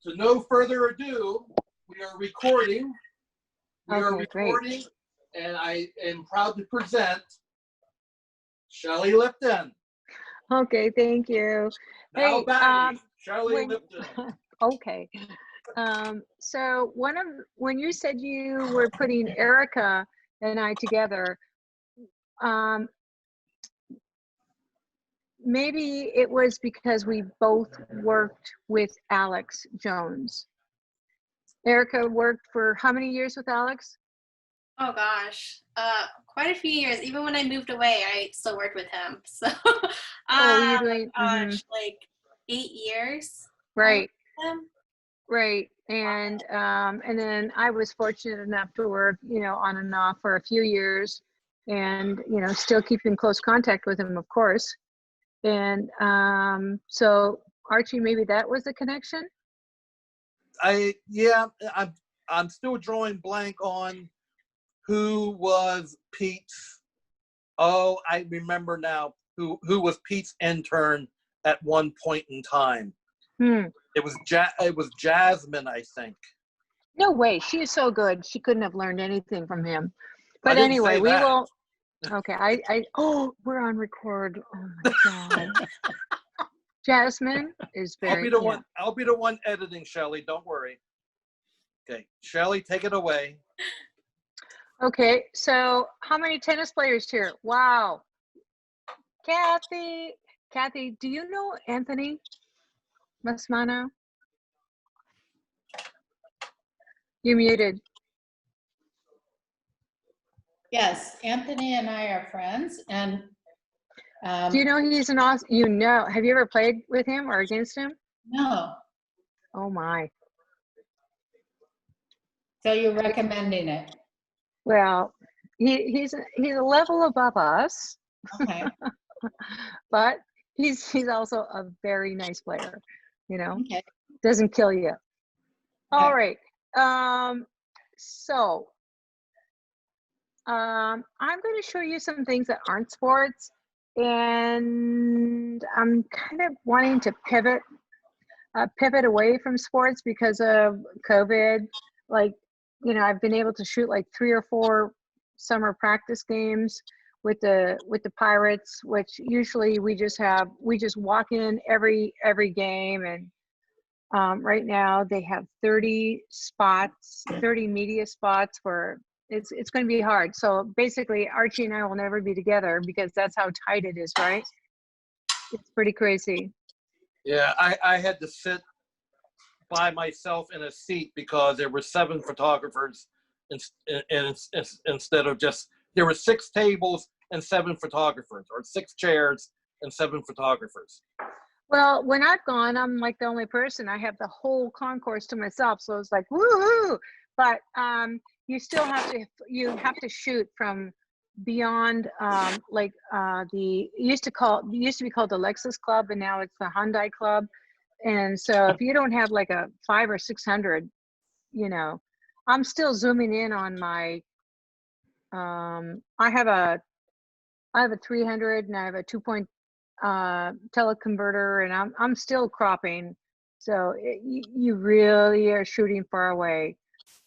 So no further ado, we are recording. Great. And I am proud to present Shelley Lipton. Okay, thank you. Now Hey, Shelley when- Lipton. Okay. So when you said you were putting Erica and I together, maybe it was because we both worked with Alex Jones. Erica worked for how many years with Alex? Oh gosh, quite a few years. Even when I moved away, I still worked with him. So, you're doing like 8 years. Right. Right. And then I was fortunate enough to work, on and off for a few years, and still keep in close contact with him, of course. And so Archie, maybe that was the connection. I'm still drawing blank on who was Pete's. Oh, I remember now who was Pete's intern at one point in time. It was Jasmine, I think. No way. She is so good. She couldn't have learned anything from him. But anyway, we will. Okay. We're on record. Oh my God. Jasmine is very. I'll be the one editing, Shelley. Don't worry. Okay, Shelley, take it away. Okay. So how many tennis players here? Wow. Kathy, do you know Anthony Masmano? You're muted. Yes, Anthony and I are friends, and do you know he's an awesome? Have you ever played with him or against him? No. Oh my. So you're recommending it? Well, he's a level above us. Okay. But he's also a very nice player. Okay. Doesn't kill you. Okay. All right. So I'm going to show you some things that aren't sports, and I'm kind of wanting to pivot away from sports because of COVID. Like, I've been able to shoot like 3 or 4 summer practice games with the Pirates, which usually we just walk in every game, and right now they have 30 media spots for it's going to be hard. So basically Archie and I will never be together because that's how tight it is, right? It's pretty crazy. Yeah, I had to sit by myself in a seat because there were 7 photographers instead of just, there were 6 tables and 7 photographers, or 6 chairs and 7 photographers. Well, when I've gone, I'm like the only person. I have the whole concourse to myself, so it's like woohoo! But you still have to shoot from beyond it used to be called the Lexus Club, and now it's the Hyundai Club. And so if you don't have like a 500 or 600, I'm still zooming in on my. I have a 300 and I have a 2 teleconverter, and I'm still cropping. So you really are shooting far away,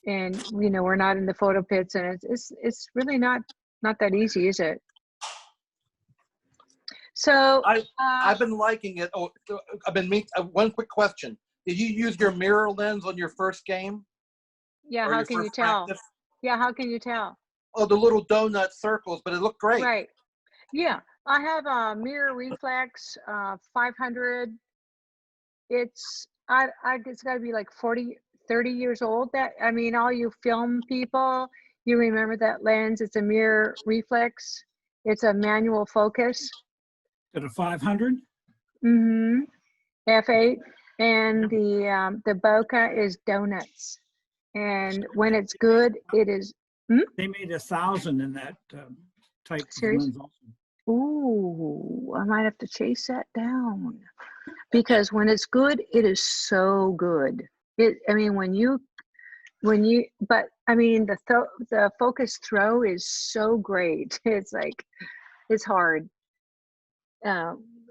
and we're not in the photo pits, and it's really not that easy, is it? So I've been liking it. One quick question: did you use your mirror lens on your first game? Yeah. How can you tell? Practice? Yeah. How can you tell? Oh, the little donut circles, but it looked great. Right. Yeah. I have a mirror reflex 500. It's got to be like 30 years old. All you film people, you remember that lens. It's a mirror reflex. It's a manual focus. At a 500? Mm-hmm. F8. And the bokeh is donuts. And when it's good, it is. They made 1,000 in that type of Serious? lens also. Ooh, I might have to chase that down, because when it's good, it is so good. The focus throw is so great. It's like, it's hard,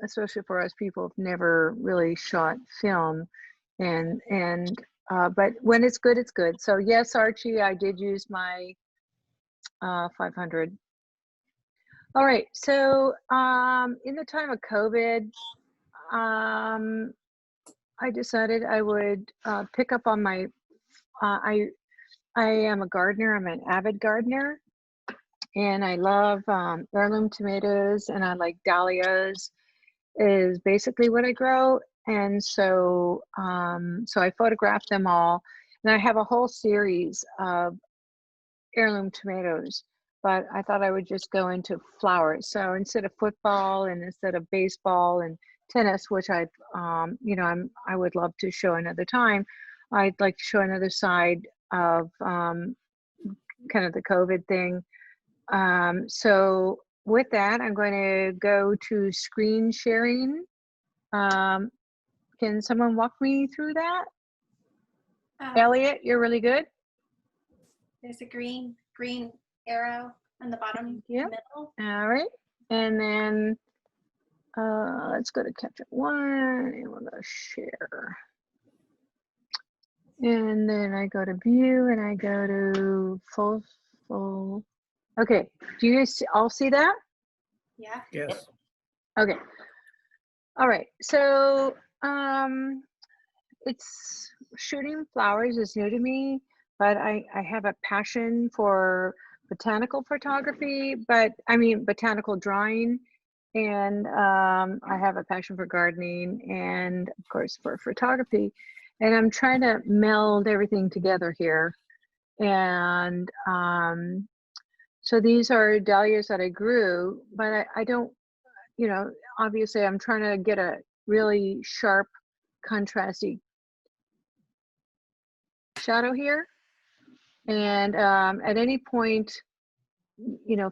especially for us people who've never really shot film. But when it's good, it's good. So yes, Archie, I did use my 500. All right. So in the time of COVID, I decided I would pick up on my. I am a gardener. I'm an avid gardener, and I love heirloom tomatoes, and I like dahlias. Is basically what I grow, and so I photographed them all, and I have a whole series of heirloom tomatoes. But I thought I would just go into flowers. So instead of football and instead of baseball and tennis, which I would love to show another time, I'd like to show another side of kind of the COVID thing. So with that, I'm going to go to screen sharing. Can someone walk me through that? Elliot, you're really good. There's a green arrow on the bottom Yep. middle. All right. And then let's go to capture one and we're going to share. And then I go to view and I go to full. Okay. Do you guys all see that? Yeah. Yes. Okay. All right. So it's shooting flowers is new to me, but I have a passion for botanical photography, botanical drawing. And I have a passion for gardening and of course for photography. And I'm trying to meld everything together here. And so these are dahlias that I grew, but I don't, obviously I'm trying to get a really sharp, contrasty shadow here. And at any point,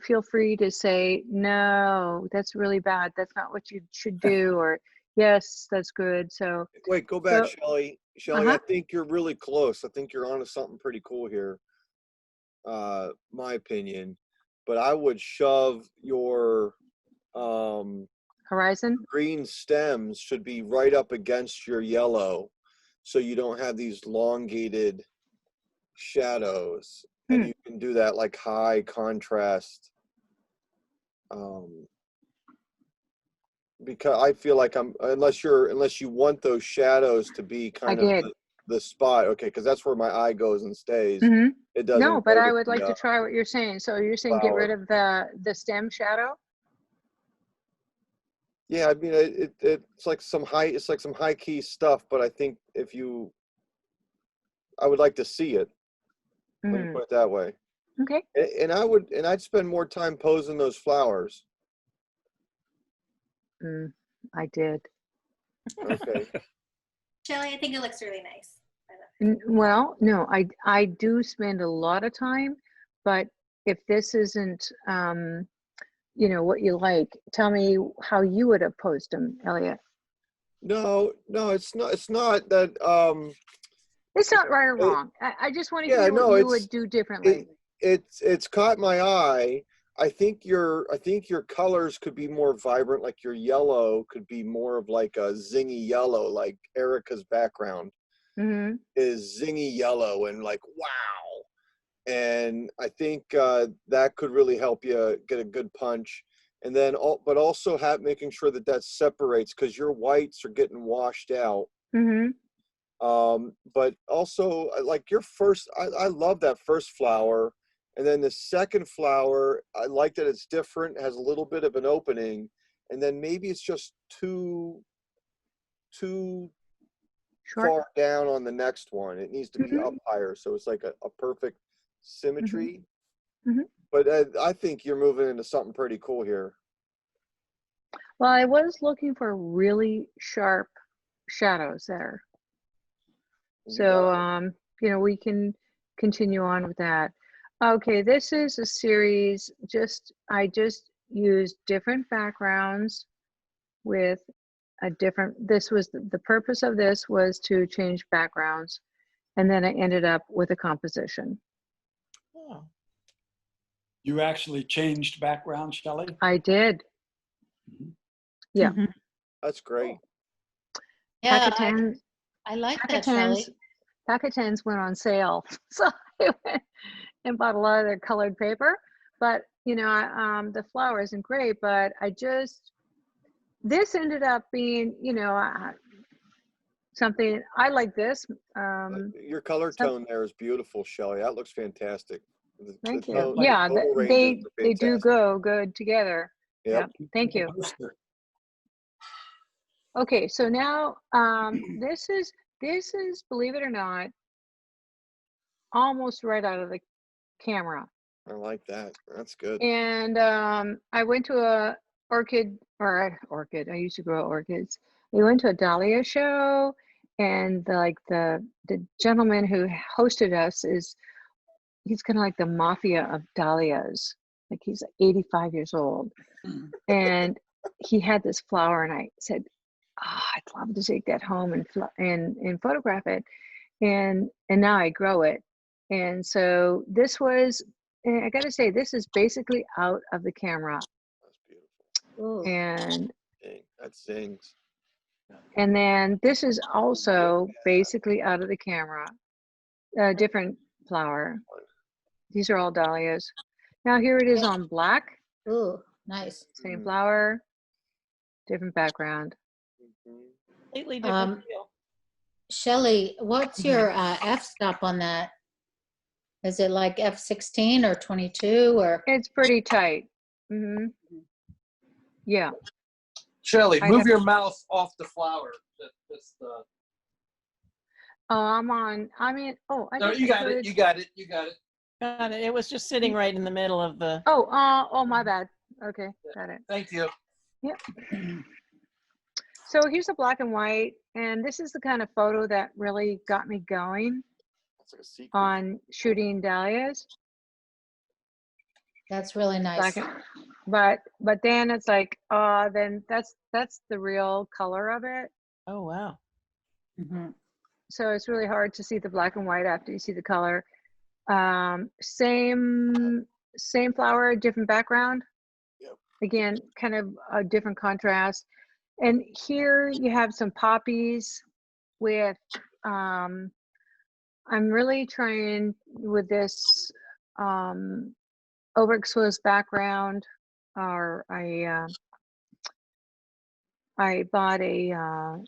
feel free to say, no, that's really bad. That's not what you should do. Or yes, that's good. So Wait, go back, so, Shelley. Shelley, I think you're really close. I think you're onto something pretty cool here. My opinion, but I would shove your horizon. green stems should be right up against your yellow, so you don't have these elongated shadows, and you can do that like high contrast. Because I feel like unless you want those shadows to be kind of the spot, okay, because that's where my eye goes and stays. It doesn't. No, but I would like to try what you're saying. So you're saying get rid of the stem shadow? Yeah, I mean it's like some high key stuff, but I think I would like to see it. Let me put it that way. Okay. And I'd spend more time posing those flowers. I did. Okay. Shelley, I think it looks really nice. Well, no, I do spend a lot of time, but if this isn't, what you like, tell me how you would have posed them, Elliot. No, it's not. It's not that. It's not right or wrong. I just want to hear what you would do differently. It's caught my eye. I think your colors could be more vibrant. Like your yellow could be more of like a zingy yellow, like Erica's background is zingy yellow and like wow. And I think that could really help you get a good punch. And then, but also making sure that separates, because your whites are getting washed out. But also like your first, I love that first flower. And then the second flower, I like that it's different, has a little bit of an opening. And then maybe it's just too far down on the next one. It needs to be up higher. So it's like a perfect symmetry. But I think you're moving into something pretty cool here. Well, I was looking for really sharp shadows there. So, we can continue on with that. Okay, this is a series, I just used different backgrounds with the purpose of this was to change backgrounds. And then I ended up with a composition. Oh. You actually changed background, Shelley? I did. Yeah. That's great. Yeah, I like Pack that, of tens, Shelley. pack of tens went on sale, so I went and bought a lot of their colored paper. But the flower isn't great, but this ended up being, something I like this. Your color Some, tone there is beautiful, Shelley. That looks fantastic. thank The you. tone, the Yeah, total ranges are they do fantastic. go good together. Yep. Yeah, thank you. Okay, so now this is believe it or not, almost right out of the camera. I like that. That's good. And I went to a orchid. I used to grow orchids. We went to a dahlia show, and the gentleman who hosted us he's kind of like the mafia of dahlias. Like he's 85 years old, and he had this flower, and I said, I'd love to take that home and photograph it, and now I grow it. And so this was, and I got to say, this is basically out of the camera. That's beautiful. Ooh. And Dang, that sings. then this is also basically out of the camera, a different flower. These are all dahlias. Now here it is on black, Ooh, nice. same flower, different background. Completely different Um, feel. Shelley, what's your f-stop on that? Is it like f16 or 22 or? It's pretty tight. Yeah. Shelley, I move have- your mouse off the flower. I'm on. I No, guess you I got it. could. You got it. You got it. Got it. It was just sitting right in the middle of the. Oh, my bad. Okay, got it. Thank you. Yep. So here's a black and white, and this is the kind of photo that really got me going That's like a secret. on shooting dahlias. That's really nice. But then it's like, then that's the real color of it. Oh wow. Mhm. So it's really hard to see the black and white after you see the color. Same flower, different background. Yep. Again, kind of a different contrast. And here you have some poppies with, I'm really trying with this overexposed background, or I bought a,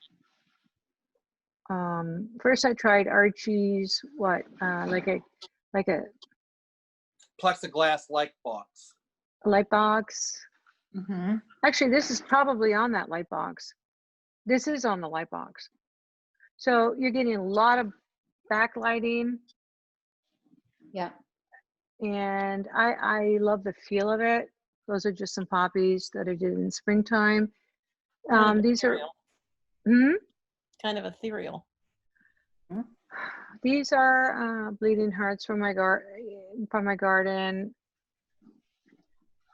first I tried Archie's, like a Plexiglass light box. light box. Mhm. Actually, this is probably on that light box. This is on the light box. So you're getting a lot of backlighting, Yeah. and I love the feel of it. Those are just some poppies that I did in springtime. Kind of These are, ethereal. Kind of ethereal. these are bleeding hearts from my garden.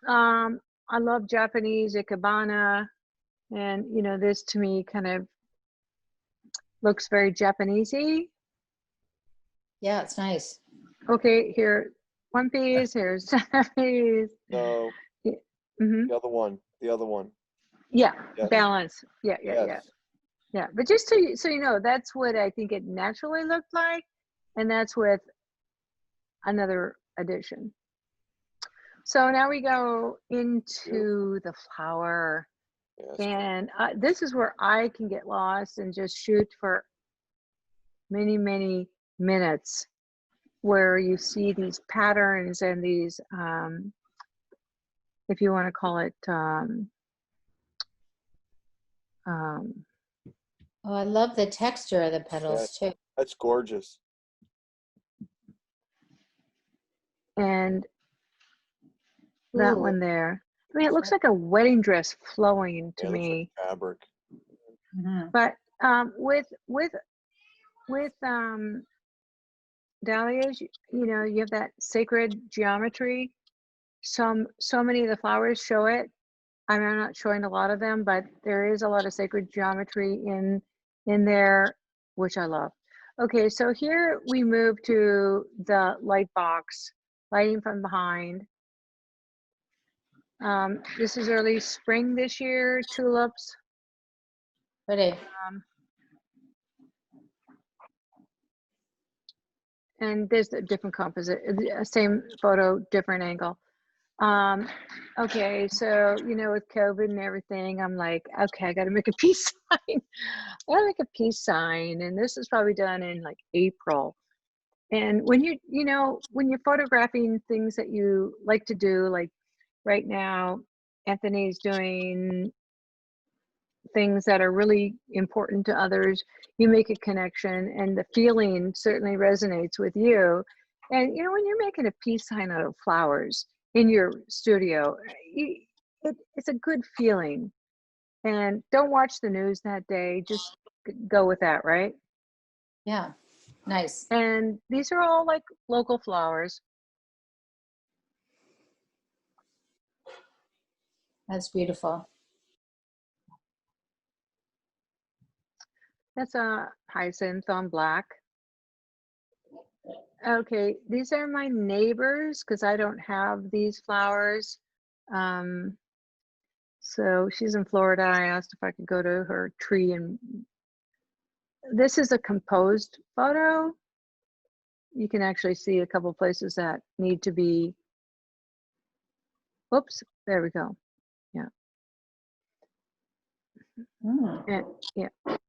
I love Japanese ikebana, and this to me kind of looks very Japanesey. Yeah, it's nice. Okay, here, one piece, here's piece. No, Mm-hmm. the other one. The other one. Yeah, Yes. balance. Yeah. Yes. Yeah, but just so you know, that's what I think it naturally looked like, and that's with another addition. So now we go into the flower, Yes. and this is where I can get lost and just shoot for many, many minutes, where you see these patterns and these, if you want to call it, Oh, I love the texture of the petals too. That's gorgeous. and that Ooh. one there. I mean, it looks like a wedding dress flowing to Yeah, it looks me. like fabric. Mhm. But with dahlias, you have that sacred geometry. So many of the flowers show it. I mean, I'm not showing a lot of them, but there is a lot of sacred geometry in there, which I love. Okay, so here we move to the light box, lighting from behind. This is early spring this year, tulips. Pretty. and there's a different composite, same photo, different angle. Okay, so with COVID and everything, I'm like, okay, I got to make a peace sign. I got to make a peace sign, and this is probably done in like April. And when when you're photographing things that you like to do, like right now, Anthony's doing things that are really important to others, you make a connection, and the feeling certainly resonates with you. And when you're making a peace sign out of flowers in your studio, it's a good feeling. And don't watch the news that day, just go with that, right? Yeah, nice. And these are all like local flowers. That's beautiful. That's a hyacinth on black. Okay, these are my neighbors because I don't have these flowers. So she's in Florida. I asked if I could go to her tree, and this is a composed photo. You can actually see a couple places that need to be, oops, there we go. Yeah. And, yeah.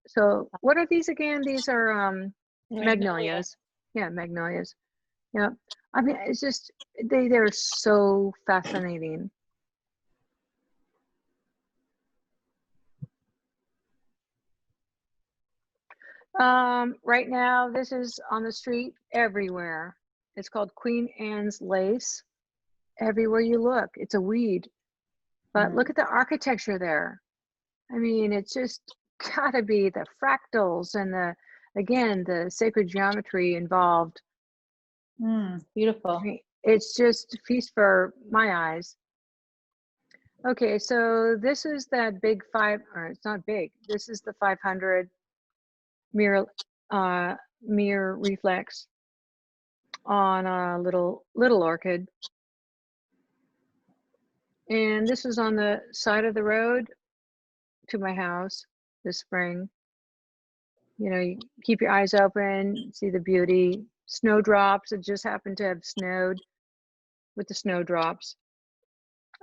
So what are these again? These are magnolias. Yeah, magnolias. Yeah. I mean, it's just, they're so fascinating. Right now, this is on the street everywhere. It's called Queen Anne's lace. Everywhere you look, it's a weed. But look at the architecture there. I mean, it's just gotta be the fractals and again, the sacred geometry involved. Beautiful. It's just a feast for my eyes. Okay, so this is that big or it's not big. This is the 500 mirror reflex on a little orchid. And this is on the side of the road to my house this spring. You keep your eyes open, see the beauty. Snowdrops, it just happened to have snowed with the snowdrops.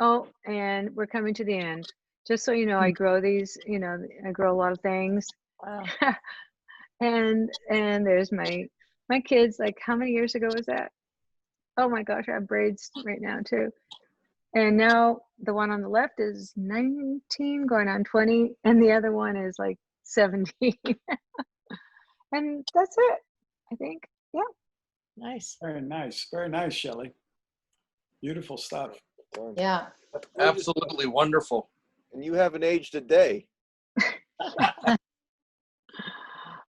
Oh, and we're coming to the end. Just so you know, I grow these, I grow a lot of things. Wow. and there's my kids. Like, how many years ago was that? Oh my gosh, I have braids right now too. And now the one on the left is 19 going on 20, and the other one is like 17. And that's it, I think. Yeah. Nice. Very nice. Very nice, Shelley. Beautiful stuff. Yeah. Absolutely wonderful. And you haven't aged a day.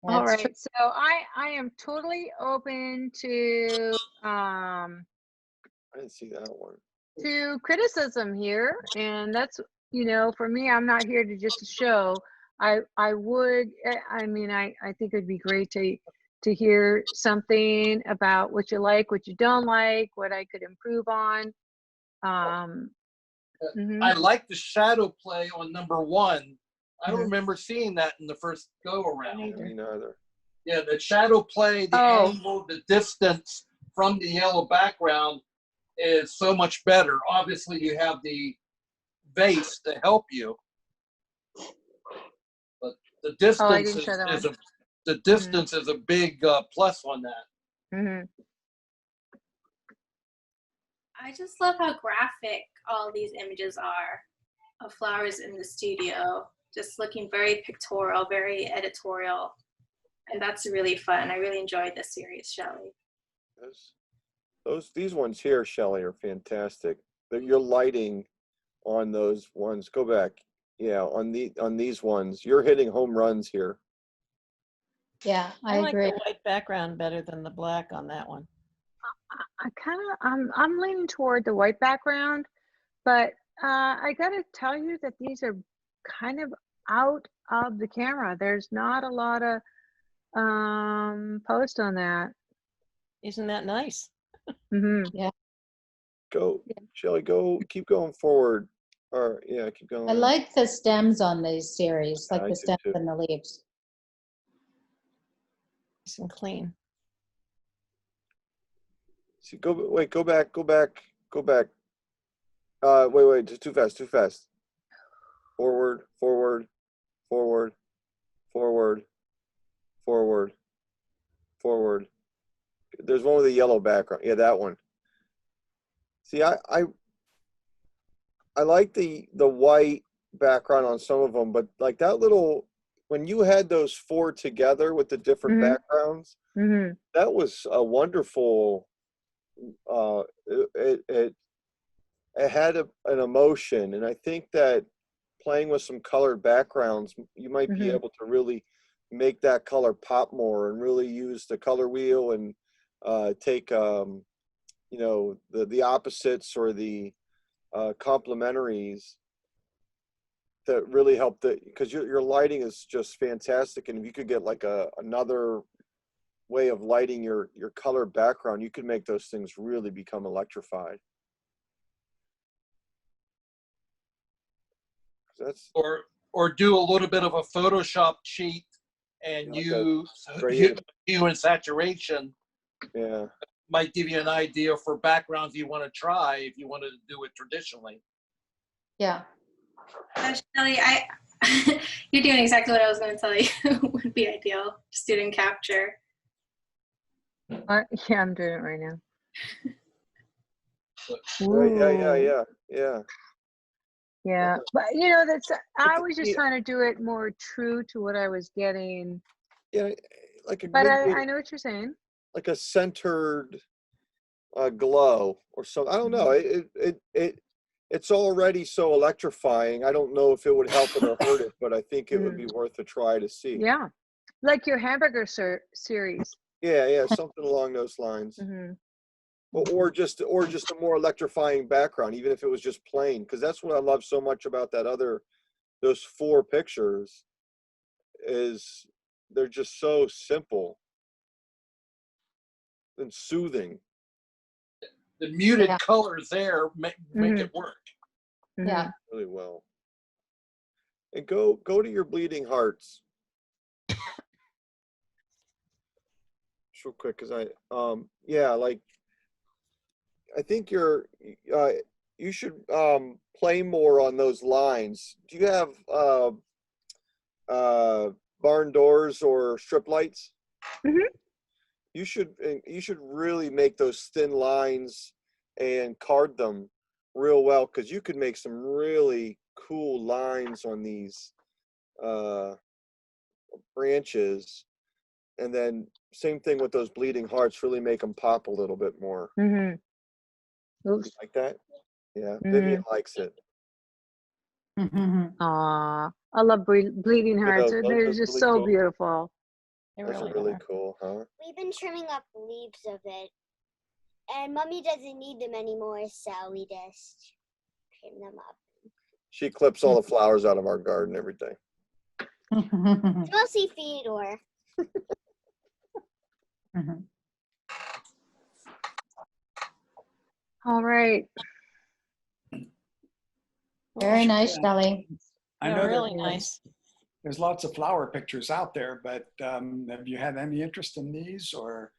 All That's right. So I am totally open to I didn't see that one. to criticism here, and that's for me, I'm not here to just show. I would, I mean, I think it'd be great to hear something about what you like, what you don't like, what I could improve on. I like the shadow play on number 1. I don't remember seeing that in the first go around. Me neither. Yeah, the shadow play, the angle, the distance from the yellow background is so much better. Obviously, you have the vase to help you, but the distance is a big plus on that. I just love how graphic all these images are of flowers in the studio. Just looking very pictorial, very editorial. And that's really fun. I really enjoyed this series, Shelley. These ones here, Shelley, are fantastic. Your lighting on those ones. Go back. Yeah, on these ones, you're hitting home runs here. Yeah, I like agree. the white background better than the black on that one. I'm leaning toward the white background, but I gotta tell you that these are kind of out of the camera. There's not a lot of post on that. Isn't that nice? Yeah. Go, Shelley, keep going forward. Or yeah, keep going. I like the stems on these series, like I the do stems too. and the leaves. Nice and clean. See, wait, go back. Wait, too fast. Forward, forward, forward, forward, forward, forward. There's one with a yellow background. Yeah, that one. See, I like the white background on some of them, but like that little, when you had those four together with the different Mhm. backgrounds, Mhm. that was a wonderful. It had an emotion, and I think that playing with some colored backgrounds, you might be Mhm. able to really make that color pop more, and really use the color wheel and take you know, the opposites or the complementaries that really help because your lighting is just fantastic, and if you could get like another way of lighting your color background, you could make those things really become electrified. That's or do a little bit of a Photoshop cheat and like a use gradient. hue and saturation. Yeah. Might give you an idea for backgrounds you want to try if you wanted to do it traditionally. Yeah. Shelley, you're doing exactly what I was going to tell you would be ideal. Student capture. Yeah, I'm doing it right now. Right. Ooh. Yeah. Yeah, but you know, I was just Yeah, trying to do it more true to what I was getting. yeah, like a But maybe I know what you're saying. like a centered glow or something. I don't know. It's already so electrifying. I don't know if it would help it or hurt it, but I think it would be worth a try to see. Yeah, like your hamburger series. Yeah, something along those lines. Hmm. Or just a more electrifying background, even if it was just plain, because that's what I love so much about those four pictures is they're just so simple and soothing. The muted Yeah. colors there make it work. Yeah. Really well. And go to your bleeding hearts. Just real quick, because yeah, like I think you should play more on those lines. Do you have barn doors or strip lights? Mhm. You should really make those thin lines and card them real well, because you could make some really cool lines on these branches, and then same thing with those bleeding hearts, really make them pop a little bit more. Mhm. Oops. Like that. Yeah, Vivian Mhm. likes it. Aw, I love bleeding You hearts. know, They're those are just really so cool. beautiful. They Those are really really are. cool, huh? We've been trimming up leaves of it, and Mommy doesn't need them anymore, so we just trim them up. She clips all the flowers out of our garden every day. It's mostly Theodore. All right. Very nice, Shelley. I They're know really Yeah. nice. there's lots of flower pictures out there, but have you had any interest in these or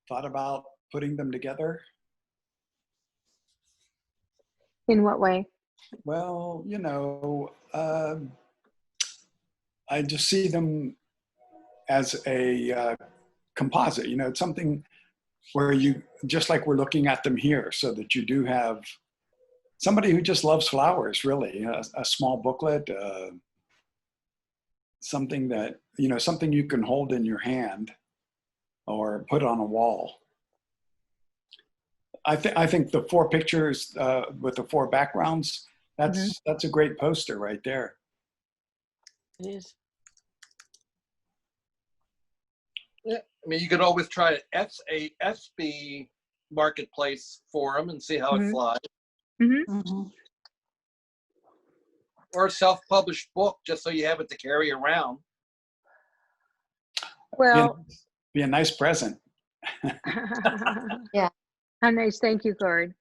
thought about putting them together? In what way? Well, you know, I just see them as a composite, you know, it's something where you, just like we're looking at them here, so that you do have somebody who just loves flowers, really, a small booklet, something that, you know, something you can hold in your hand or put on a wall. I think the four pictures with the four backgrounds, that's a great poster right there. It is. Yeah, I mean, you could always try a SB marketplace for them and see how it flies, or a self-published book just so you have it to carry around. Well, Be a nice present. Yeah. a nice thank you card.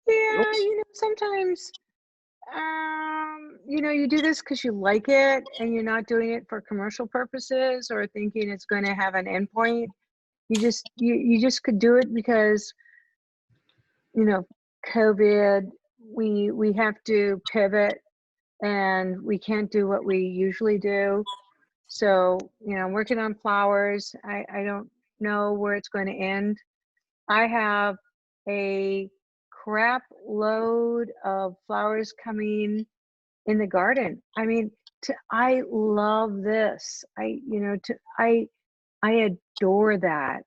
Yeah, you know, sometimes, you know, you do this because you like it and you're not doing it for commercial purposes or thinking it's going to have an endpoint. You just could do it because you know, COVID, we have to pivot and we can't do what we usually do. So, you know, I'm working on flowers. I don't know where it's going to end. I have a crap load of flowers coming in the garden. I mean, I love this. I adore that.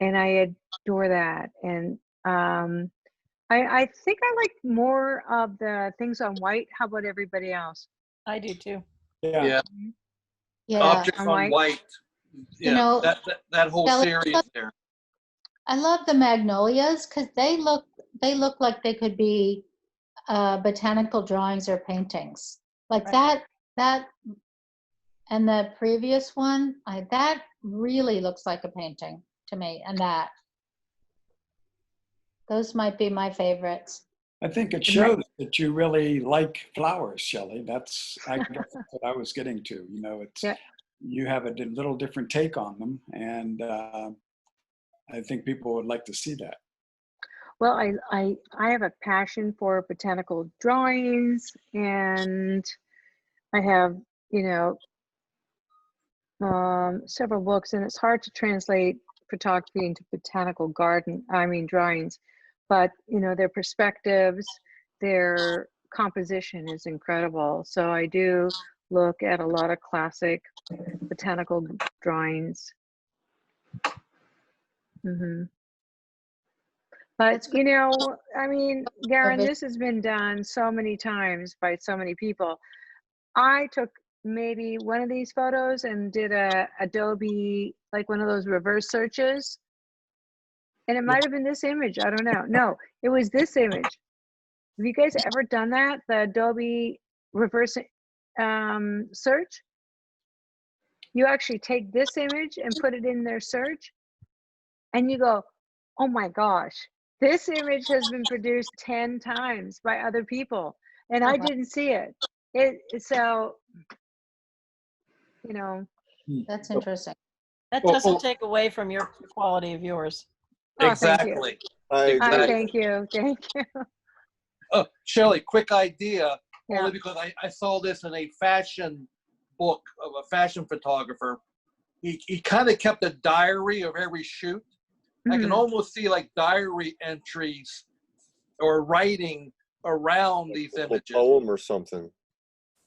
And I adore that. And I think I like more of the things on white. How about everybody else? I do too. Yeah. Yeah. Yeah, Objects on on white. white. You Yeah, know, that whole Shelley, series there. I love the magnolias because they look like they could be botanical drawings or paintings. Like Right. that and the previous one, that really looks like a painting to me. And those might be my favorites. I think it shows that you really like flowers, Shelley. I guess that's what I was getting to. You know, Yeah. you have a little different take on them, and I think people would like to see that. Well, I have a passion for botanical drawings, and I have, you know, several books, and it's hard to translate photography into drawings, but you know, their perspectives, their composition is incredible. So I do look at a lot of classic botanical drawings. But you know, I mean, Garen, this has been done so many times by so many people. I took maybe one of these photos and did a Adobe, like one of those reverse searches. And it might have been this image. I don't know. No, it was this image. Have you guys ever done that? The Adobe reverse search? You actually take this image and put it in their search and you go, oh my gosh, this image has been produced 10 times by other people and I didn't see it. So, you know. That's interesting. That doesn't take away from your quality of yours. Oh, Exactly. Thank you. I agree. Thank you. Thank you. Oh, Shelley, quick idea. Yeah. Only because I saw this in a fashion book of a fashion photographer. He kind of kept a diary of every shoot. I can almost see like diary entries or writing around these A images. poem or something.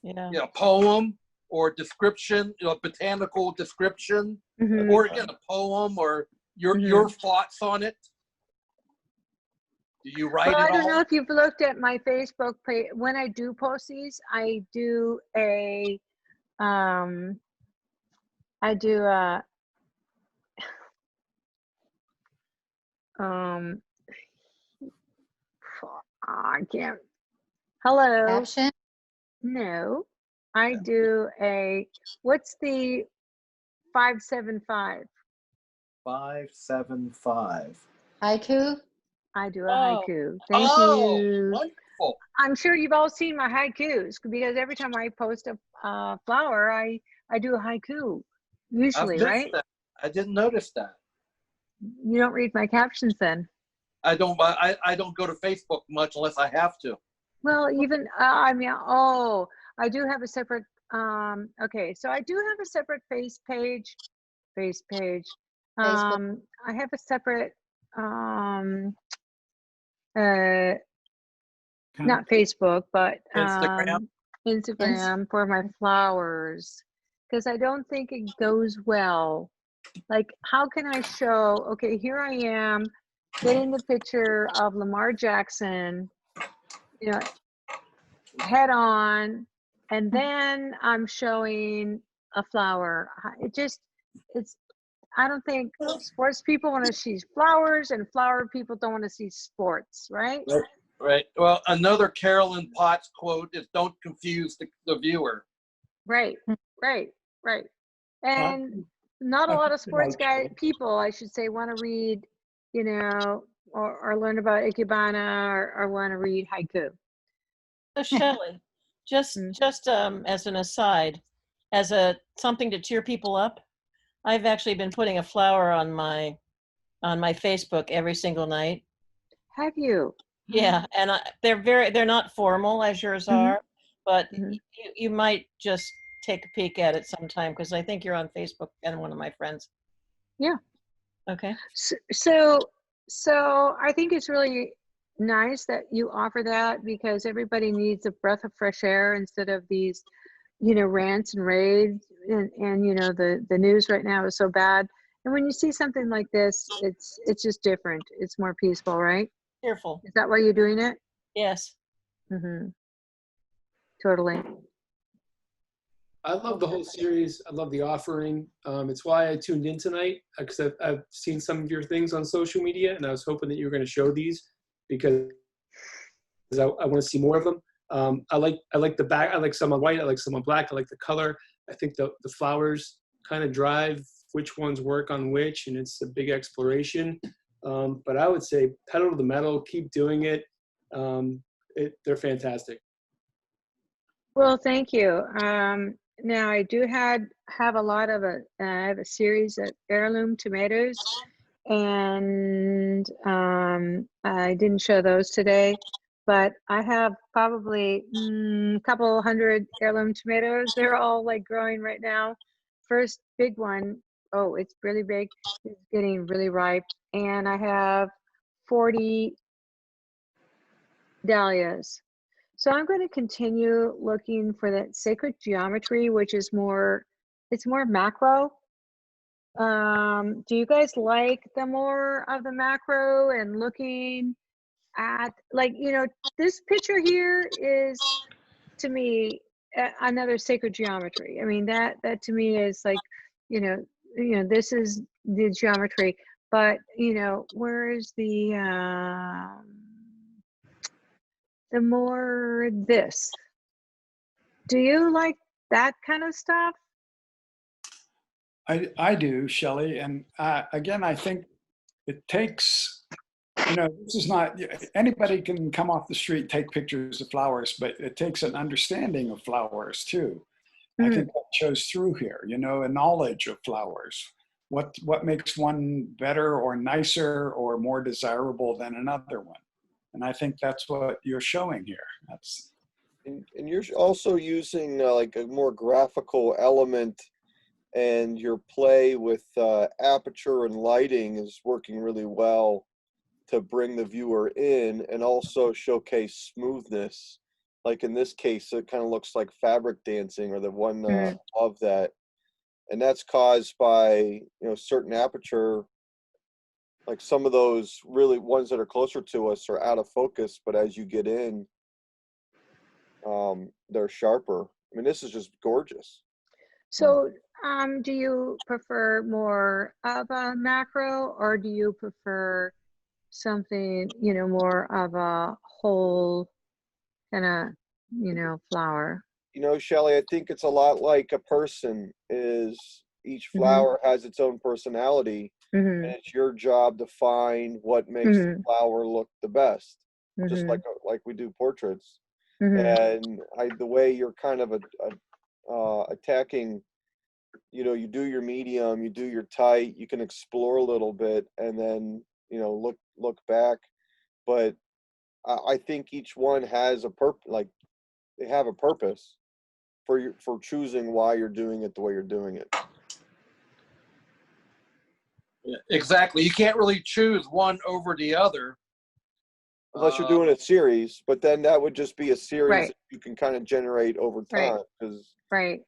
Yeah. You know, poem or description, you know, botanical description, Mhm. or again a poem or your thoughts on it. Do you write Well, I it don't all? know if you've looked at my Facebook page. When I do post these, I do a I can't. Hello. Caption? No, I do what's the 575? 575. Haiku? I do a Oh. haiku. Thank Oh, you. wonderful. I'm sure you've all seen my haikus because every time I post a flower, I do a haiku, usually, I've missed right? that. I didn't notice that. You don't read my captions then. I don't go to Facebook much unless I have to. Well, even I do have a separate okay, so I do have a separate face page. Facebook. I have a separate uh not Facebook, but Instagram? Instagram for my flowers because I don't think it goes well. Like, how can I show, okay, here I am getting the picture of Lamar Jackson, you know, head on, and then I'm showing a flower. I don't think sports people want to see flowers and flower people don't want to see sports, right? Right. Well, another Carolyn Potts quote is "Don't confuse the viewer." Right. And not a lot of sports people, I should say, want to read, you know, or learn about Ikebana or want to read haiku. So Shelley, just as an aside, as something to cheer people up, I've actually been putting a flower on my Facebook every single night. Have you? Yeah, and they're not formal as yours Mhm. are, but Mhm. you might just take a peek at it sometime because I think you're on Facebook and one of my friends. Yeah. Okay. So I think it's really nice that you offer that because everybody needs a breath of fresh air instead of these, rants and raves and the news right now is so bad. And when you see something like this, it's just different. It's more peaceful, right? Cheerful. Is that why you're doing it? Yes. Mm-hmm. Totally. I love the whole series. I love the offering. It's why I tuned in tonight because I've seen some of your things on social media, and I was hoping that you were going to show these because I want to see more of them. I like the back. I like some on white. I like some on black. I like the color. I think the flowers kind of drive which ones work on which, and it's a big exploration. But I would say pedal to the metal. Keep doing it. They're fantastic. Well, thank you. Now I do have a lot of I have a series of heirloom tomatoes, and I didn't show those today, but I have probably a couple hundred heirloom tomatoes. They're all like growing right now. First big one, oh, it's really big. It's getting really ripe, and I have 40 dahlias. So I'm going to continue looking for that sacred geometry, which is it's more macro. Do you guys like the more of the macro and looking at this picture here is to me another sacred geometry. I mean, that to me is like, this is the geometry, but where is the more this? Do you like that kind of stuff? I do, Shelley. And again, I think it takes, this is not, anybody can come off the street, take pictures of flowers, but it takes an understanding of flowers too. I think that shows through here, a knowledge of flowers. What makes one better or nicer or more desirable than another one? And I think that's what you're showing here. And you're also using like a more graphical element, and your play with aperture and lighting is working really well to bring the viewer in and also showcase smoothness. Like in this case, it kind of looks like fabric dancing, or the one above that. And that's caused by, certain aperture. Like some of those really ones that are closer to us are out of focus, but as you get in, they're sharper. I mean, this is just gorgeous. So, do you prefer more of a macro, or do you prefer something, more of a whole kind of, flower? Shelley, I think it's a lot like a person. Is each flower has its own personality, and it's your job to find what makes the flower look the best. Just like we do portraits. And the way you're kind of attacking, you do your medium, you do your tight, you can explore a little bit, and then look back. But I think each one has a like they have a purpose for choosing why you're doing it the way you're doing it. Yeah, exactly. You can't really choose one over the other. Unless you're doing a series, but then that would just be a series Right. that you can kind of generate over time. Right.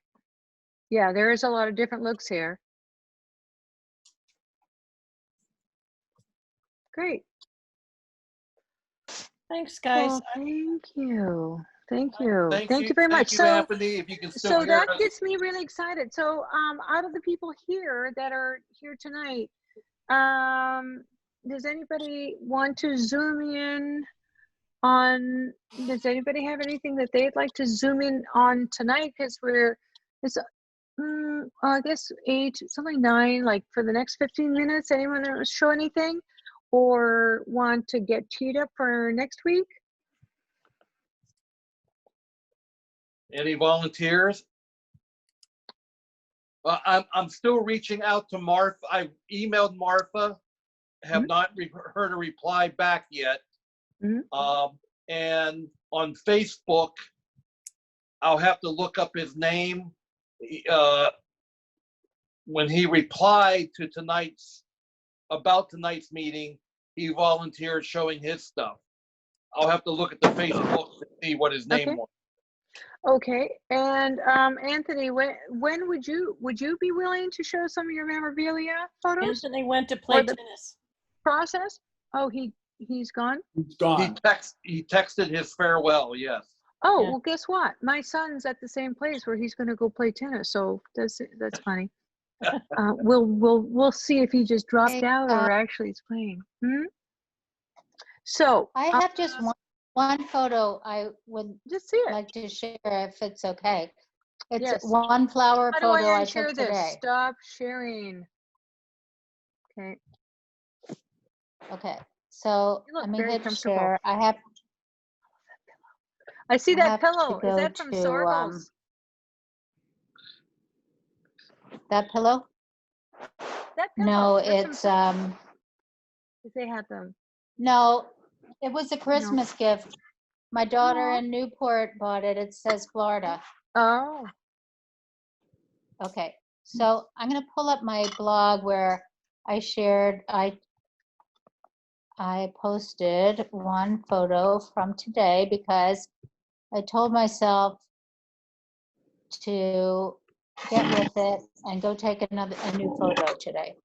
Yeah, there is a lot of different looks here. Great. Thanks, guys. Well, thank you. Thank you. Thank Thank you, you very much. Thank you, Anthony. If you can still So hear that us. gets me really excited. So out of the people here that are here tonight, does anybody want to zoom in on, does anybody have anything that they'd like to zoom in on tonight? Because it's I guess 8, it's only 9, like for the next 15 minutes. Anyone want to show anything or want to get teed up for next week? Any volunteers? I'm still reaching out to Martha. I emailed Martha, have not heard a reply back yet. And on Facebook, I'll have to look up his name. When he replied to tonight's meeting, he volunteered showing his stuff. I'll have to look at the Facebook to see what his name was. Okay, and Anthony, when would you be willing to show some of your memorabilia photos? Anthony went to play tennis. Process? Oh, he's gone? It's gone. He texted his farewell, yes. Oh, Yeah. well, guess what? My son's at the same place where he's going to go play tennis. So that's funny. We'll see if he just dropped out or actually is playing. So I have just one photo I would just see it. like to share if it's okay. It's Yes. one flower How do photo I I unshare took this? today. Stop sharing. Okay. Okay, so You look let me very hit comfortable. share. I see I that have pillow. to Is go that from to, Sorgles? that pillow? That pillow. No, that's from it's they had them. no, it was a Christmas gift. My daughter Aw. in Newport bought it. It says Florida. Oh. Okay, so I'm gonna pull up my blog where I shared, I posted one photo from today because I told myself to get with it and go take a new photo today.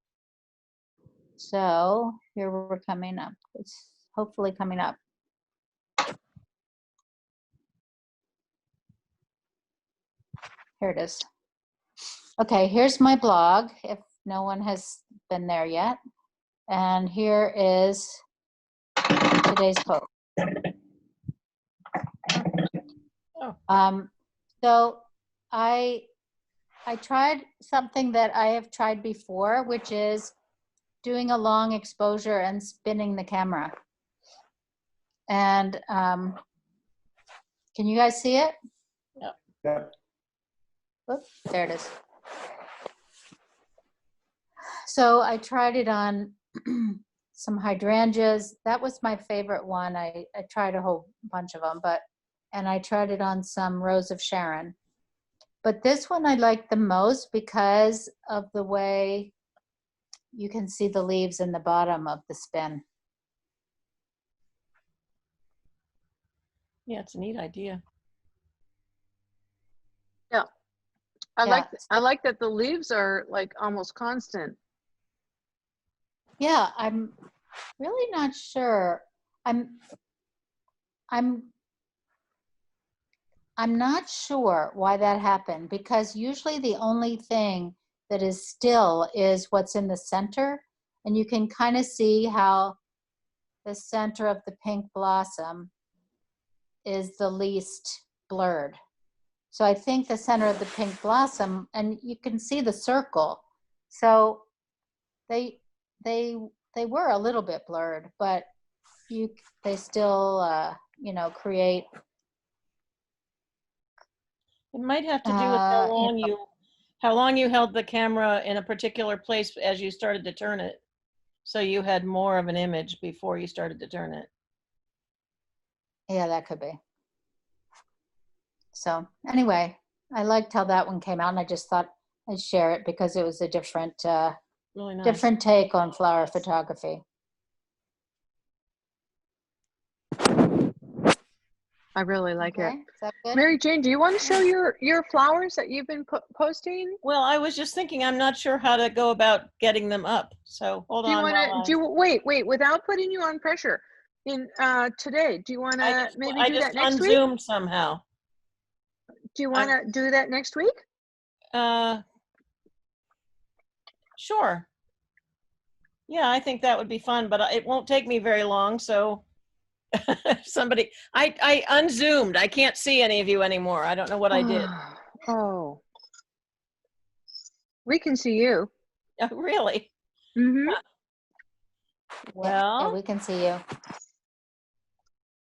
So here we're coming up. It's hopefully coming up. Here it is. Okay, here's my blog if no one has been there yet. And here is today's post. So I tried something that I have tried before, which is doing a long exposure and spinning the camera. And can you guys see it? Yeah. Oops, there it is. So I tried it on some hydrangeas. That was my favorite one. I tried a whole bunch of them, and I tried it on some Rose of Sharon. But this one I like the most because of the way you can see the leaves in the bottom of the spin. Yeah, it's a neat idea. Yeah. I Yeah. like that the leaves are like almost constant. Yeah, I'm really not sure. I'm not sure why that happened, because usually the only thing that is still is what's in the center, and you can kind of see how the center of the pink blossom is the least blurred. So I think the center of the pink blossom, and you can see the circle. So they were a little bit blurred, but they still create. It might have to do with how long you held the camera in a particular place as you started to turn it. So you had more of an image before you started to turn it. Yeah, that could be. So anyway, I liked how that one came out, and I just thought I'd share it because it was a different, Really nice. different take on flower photography. I really like it. Is that good? Mary Jane, do you want to show your flowers that you've been posting? Well, I was just thinking, I'm not sure how to go about getting them up. So hold on. Wait, without putting you on pressure. In today, do you want to maybe do that next week? I just unzoomed somehow. Do you want to do that next week? Sure. Yeah, I think that would be fun, but it won't take me very long. So I unzoomed. I can't see any of you anymore. I don't know what I did. Oh, we can see you. Oh, really? Mm-hmm. Well, yeah, we can see you.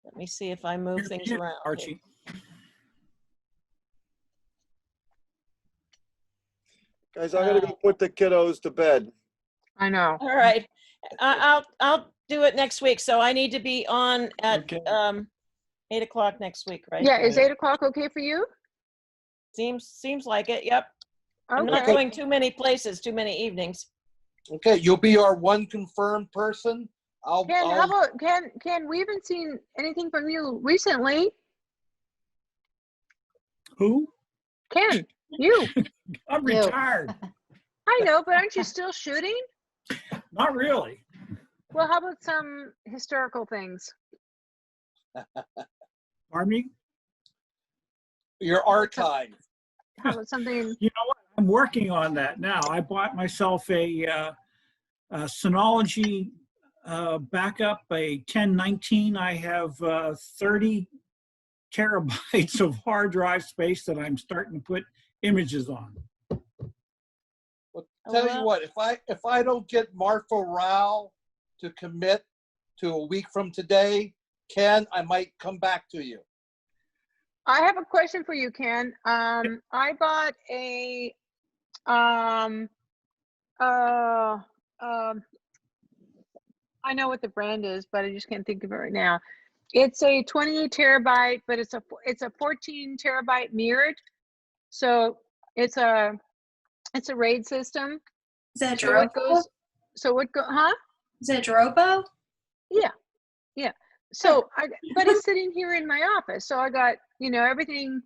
Let me see if I move things around. Archie. Guys, I gotta go put the kiddos to bed. I know. All right. I'll do it next week. So I need to be on at Okay. 8 o'clock next week, right? Yeah, is 8 o'clock okay for you? Seems like it. Yep. I'm not Okay. going too many places, too many evenings. Okay, you'll be our one confirmed person. Ken, how about Ken? We haven't seen anything from you recently. Who? Ken, you. I'm You. retired. I know, but aren't you still shooting? Not really. Well, how about some historical things? Pardon me? your archive. How about something? You know what? I'm working on that now. I bought myself a Synology backup, a 1019. I have 30 terabytes of hard drive space that I'm starting to put images on. Well, Oh, tell you wow. what, if I don't get Martha Rao to commit to a week from today, Ken, I might come back to you. I have a question for you, Ken. I bought a I know what the brand is, but I just can't think of it right now. It's a 28 terabyte, but it's a 14 terabyte mirrored. So it's a RAID system. Is that So it Drobo? goes. So it go. Huh? Is that Drobo? Yeah. So but it's sitting here in my office. So I got, everything.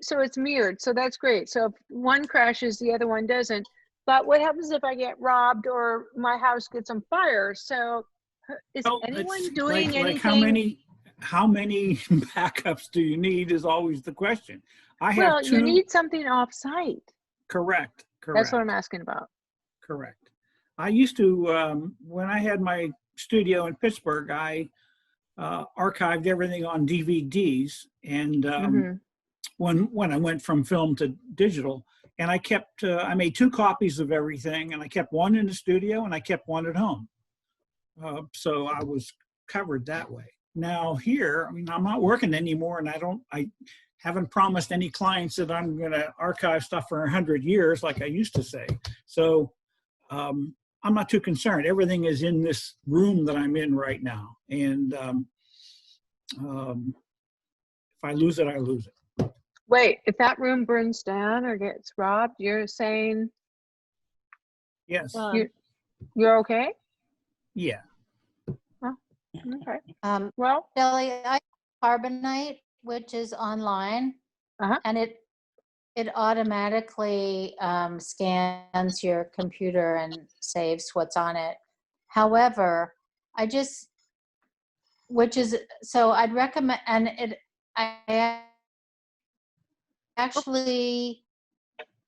So it's mirrored. So that's great. So if one crashes, the other one doesn't. But what happens if I get robbed or my house gets on fire? So is Well, anyone it's doing like anything? how many backups do you need is always the question. I have Well, you two. need something off-site. Correct. That's what I'm Correct. asking about. Correct. I used to, when I had my studio in Pittsburgh, I archived everything on DVDs. And Mhm. when I went from film to digital, and I kept, I made 2 copies of everything, and I kept one in the studio and I kept one at home. So I was covered that way. Now here, I mean, I'm not working anymore, and I haven't promised any clients that I'm going to archive stuff for 100 years like I used to say. So I'm not too concerned. Everything is in this room that I'm in right now. And if I lose it, I lose it. Wait, if that room burns down or gets robbed, you're saying Yes. you're okay? Yeah. Oh, okay. Um, Well, Shelley, I Carbonite, which is online, and it automatically scans your computer and saves what's on it. However, so I'd recommend, and I actually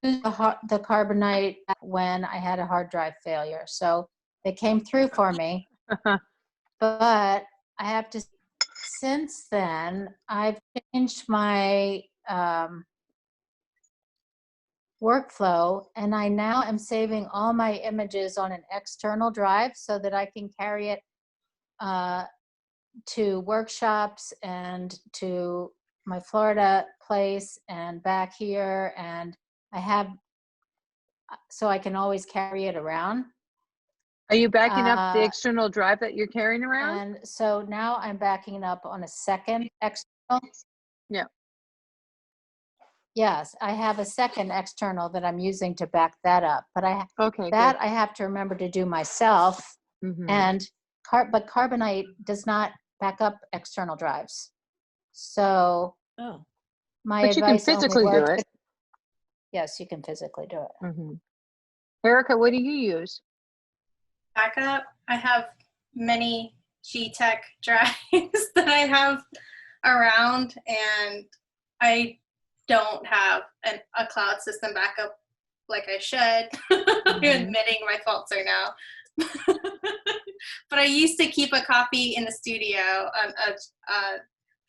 used the Carbonite when I had a hard drive failure. So they came through for me. But I have to, since then, I've changed my workflow, and I now am saving all my images on an external drive so that I can carry it to workshops and to my Florida place and back here, and so I can always carry it around. Are you backing up the external drive that you're carrying around? And so now I'm backing up on a second external. Yeah. Yes, I have a second external that I'm using to back that up, but I have to remember to do myself. Mhm. And but Carbonite does not back up external drives. So my But you can advice only physically do works. it. Yes, you can physically do it. Mhm. Erica, what do you use? Backup. I have many G-Tech drives that I have around, and I don't have a cloud system backup like I should. I'm admitting my faults are now. But I used to keep a copy in the studio, a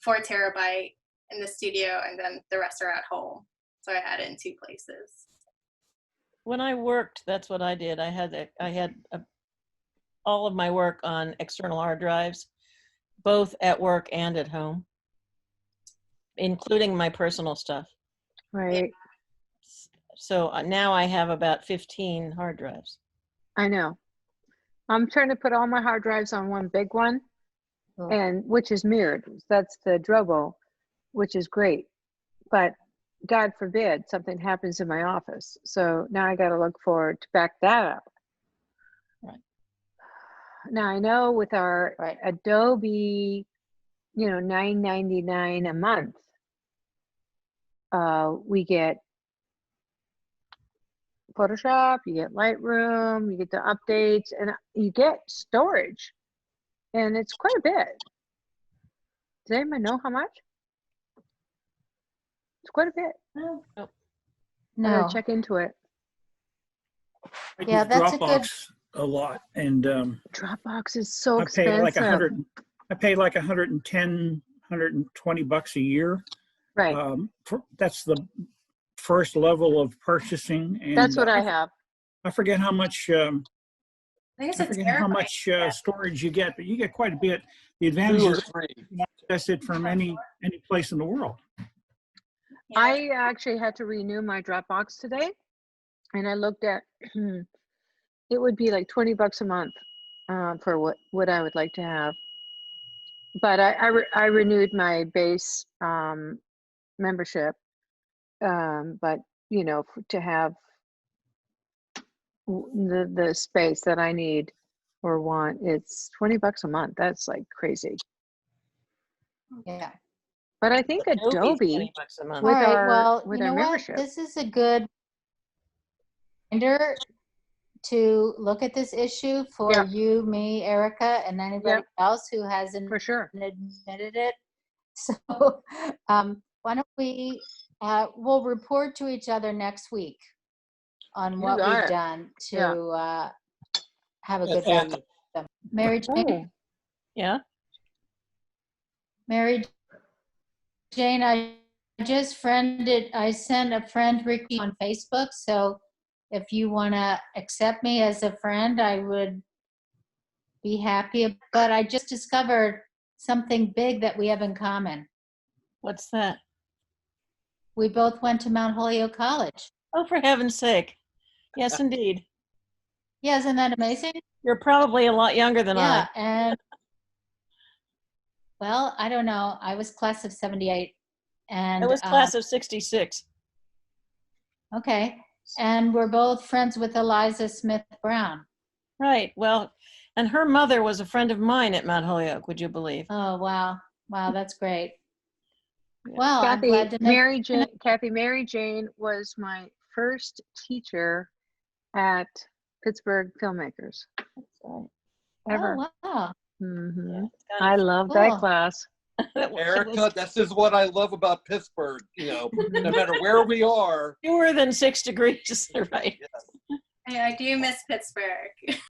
4 terabyte in the studio, and then the rest are at home. So I had it in 2 places. When I worked, that's what I did. I had all of my work on external hard drives, both at work and at home, including my personal stuff. Right. So now I have about 15 hard drives. I know. I'm trying to put all my hard drives on one big one, Oh. and which is mirrored. That's the Drobo, which is great. But God forbid something happens in my office. So now I got to look forward to back that up. Right. Now I know with our Right. Adobe, $9.99 a month, we get Photoshop, you get Lightroom, you get the updates, and you get storage, and it's quite a bit. Does anyone know how much? It's quite a bit. Oh, I No. gotta check into it. I Yeah, use that's a good- Dropbox a lot, and Dropbox is so I pay like expensive. I pay like 110, $120 a year. Right. That's the first level of purchasing, and That's what I have. I forget how much. I think it's I a forget how terabyte. much Yeah. storage you get, but you get quite a bit. The advantage 2 or is 3. you can access it from any place in the world. Yeah. I actually had to renew my Dropbox today, and I looked at it would be like $20 a month for what I would like to have. But I renewed my base membership, but to have the space that I need or want, it's $20 a month. That's like crazy. Yeah. But I think Adobe's Adobe $20 a month. with All right. our Well, with you our know what? membership. This is a good reminder to look at this issue for Yeah. you, me, Erica, and anybody else who hasn't For sure. admitted it. So why don't we, we'll report to each other next week on You what got we've it. done to Yeah. have a good And time. Mary Jane, Ooh. Yeah. Mary Jane, I sent a friend request on Facebook. So if you want to accept me as a friend, I would be happy. But I just discovered something big that we have in common. What's that? We both went to Mount Holyoke College. Oh, for heaven's sake. Yes, indeed. Yeah, isn't that amazing? You're probably a lot younger than Yeah, I. and well, I don't know. I was class of 78. And I was class of 66. okay. And we're both friends with Eliza Smith Brown. Right. Well, and her mother was a friend of mine at Mount Holyoke, would you believe? Oh, wow. Wow, that's great. Well, I'm Kathy, glad to know. Mary Jane was my first teacher at Pittsburgh Filmmakers ever. Oh, wow. Hmm It's kind I of- love that Cool. class. Erica, this is what I love about Pittsburgh. No matter where we are. fewer than 6 degrees, right? I do miss Pittsburgh.